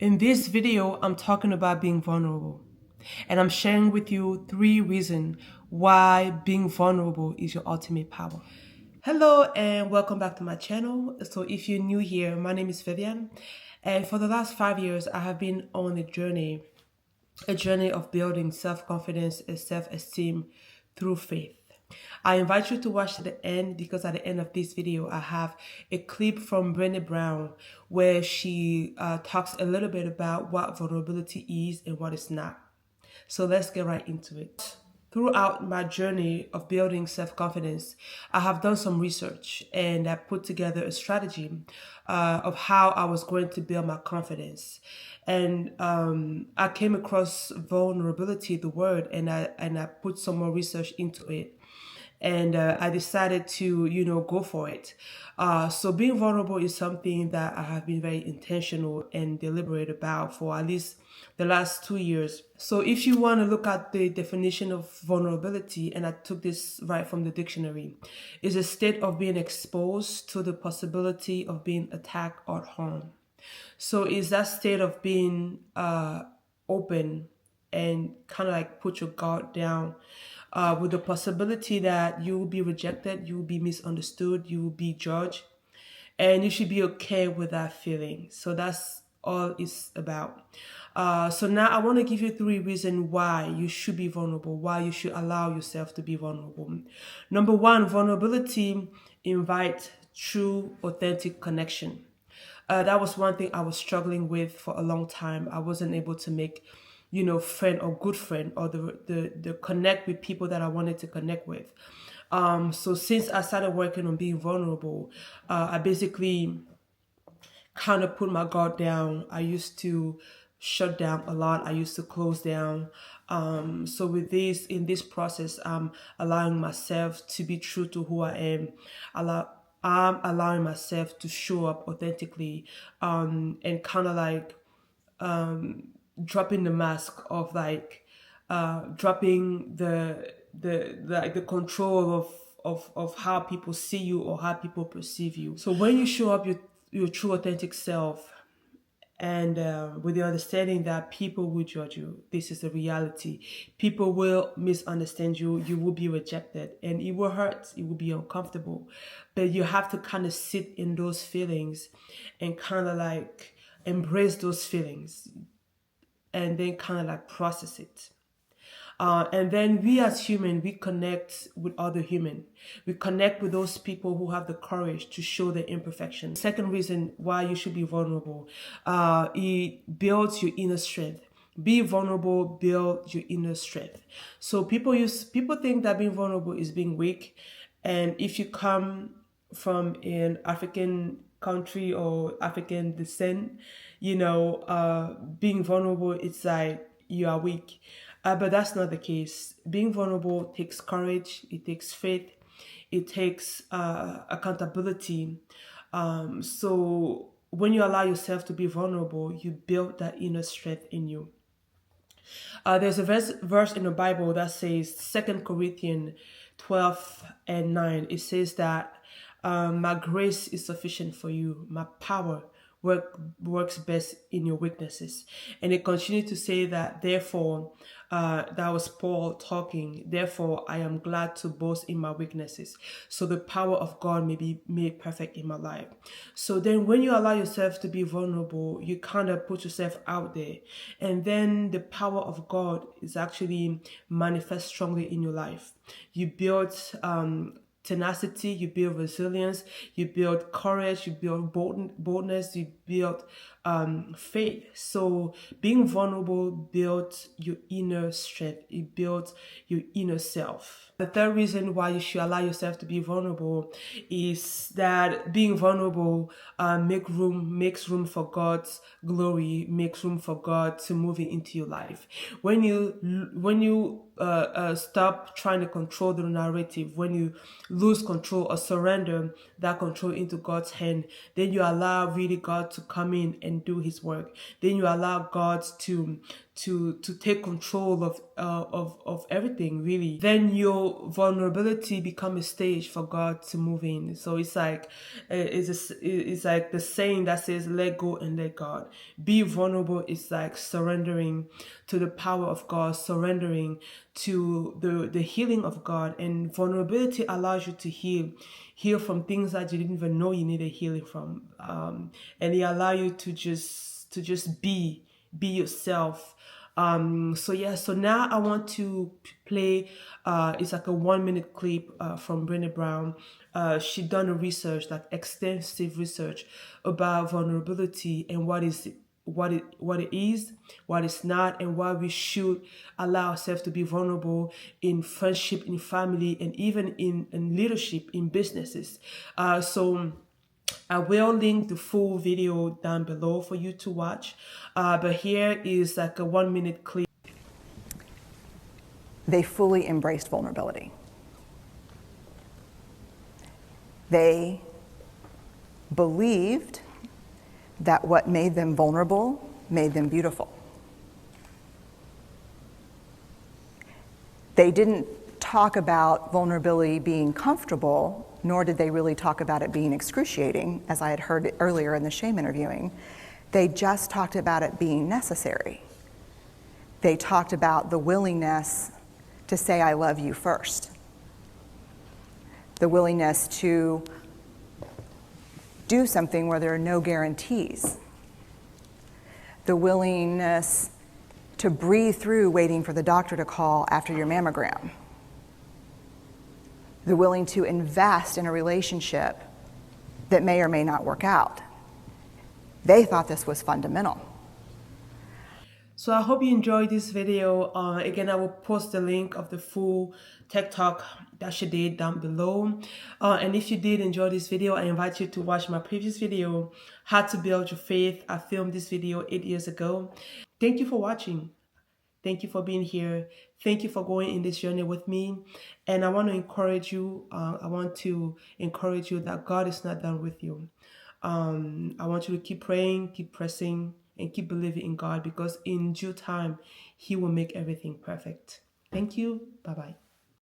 In this video, I'm talking about being vulnerable, and I'm sharing with you 3 reasons why being vulnerable is your ultimate power. Hello and welcome back to my channel. So if you're new here, my name is Viviane, and for the last 5 years, I have been on a journey of building self-confidence and self-esteem through faith. I invite you to watch to the end because at the end of this video, I have a clip from Brené Brown where she talks a little bit about what vulnerability is and what it's not. So let's get right into it. Throughout my journey of building self-confidence, I have done some research and I put together a strategy of how I was going to build my confidence. And I came across vulnerability, the word, and I put some more research into it, and I decided to, go for it. So being vulnerable is something that I have been very intentional and deliberate about for at least the last 2 years. So if you want to look at the definition of vulnerability, and I took this right from the dictionary, is a state of being exposed to the possibility of being attacked or harmed. So is that state of being open and kind of like put your guard down with the possibility that you will be rejected, you will be misunderstood, you will be judged, and you should be okay with that feeling. So that's all it's about. So now I want to give you 3 reasons why you should be vulnerable, why you should allow yourself to be vulnerable. Number one, vulnerability invites true, authentic connection. That was one thing I was struggling with for a long time. I wasn't able to make, friend or good friend or the connect with people that I wanted to connect with. So since I started working on being vulnerable, I basically kind of put my guard down. I used to shut down a lot. I used to close down. So with this, in this process, I'm allowing myself to be true to who I am. I'm allowing myself to show up authentically, and kind of like dropping the mask of like dropping the control of how people see you or how people perceive you. So when you show up your true authentic self, and with the understanding that people will judge you, this is the reality. People will misunderstand you, you will be rejected, and it will hurt, it will be uncomfortable, but you have to kind of sit in those feelings and kind of like embrace those feelings and then kind of like process it. And then we as human, we connect with other human. We connect with those people who have the courage to show their imperfection. Second reason why you should be vulnerable, it builds your inner strength. Be vulnerable, build your inner strength. So people think that being vulnerable is being weak, and if you come from an African country or African descent, being vulnerable, it's like you are weak. But that's not the case. Being vulnerable takes courage, it takes faith, it takes accountability. So when you allow yourself to be vulnerable, you build that inner strength in you. There's a verse in the Bible that says, 2 Corinthians 12:9. It says that my grace is sufficient for you. My power works best in your weaknesses. And it continued to say that, therefore, that was Paul talking, therefore I am glad to boast in my weaknesses, so the power of God may be made perfect in my life. So then when you allow yourself to be vulnerable, you kind of put yourself out there, and then the power of God is actually manifest strongly in your life. You build tenacity, you build resilience, you build courage, you build boldness, you build faith. So being vulnerable builds your inner strength, it builds your inner self. The third reason why you should allow yourself to be vulnerable is that being vulnerable makes room for God's glory, makes room for God to move into your life. When you stop trying to control the narrative, when you lose control or surrender that control into God's hand, then you allow really God to come in and do his work. Then you allow God to take control of everything, really. Then your vulnerability become a stage for God to move in. So it's like it's like the saying that says, let go and let God. Be vulnerable is like surrendering to the power of God, surrendering to the healing of God. And vulnerability allows you to heal from things that you didn't even know you needed healing from. And it allow you to just be yourself. So yeah, so now I want to play it's like a 1 minute clip from Brené Brown. She done a research, like extensive research about vulnerability and what it is, what it's not, and why we should allow ourselves to be vulnerable in friendship, in family, and even in leadership, in businesses. So I will link the full video down below for you to watch. But here is like a 1 minute clip. They fully embraced vulnerability. They believed that what made them vulnerable made them beautiful. They didn't talk about vulnerability being comfortable, nor did they really talk about it being excruciating, as I had heard earlier in the shame interviewing. They just talked about it being necessary. They talked about the willingness to say, I love you first. The willingness to do something where there are no guarantees. The willingness to breathe through waiting for the doctor to call after your mammogram. The willing to invest in a relationship that may or may not work out. They thought this was fundamental. So I hope you enjoyed this video. Again, I will post the link of the full tech talk that she did down below. And if you did enjoy this video, I invite you to watch my previous video, How to Build Your Faith. I filmed this video 8 years ago. Thank you for watching. Thank you for being here. Thank you for going in this journey with me. And I want to encourage you. That God is not done with you. I want you to keep praying, keep pressing, and keep believing in God, because in due time, He will make everything perfect. Thank you. Bye-bye.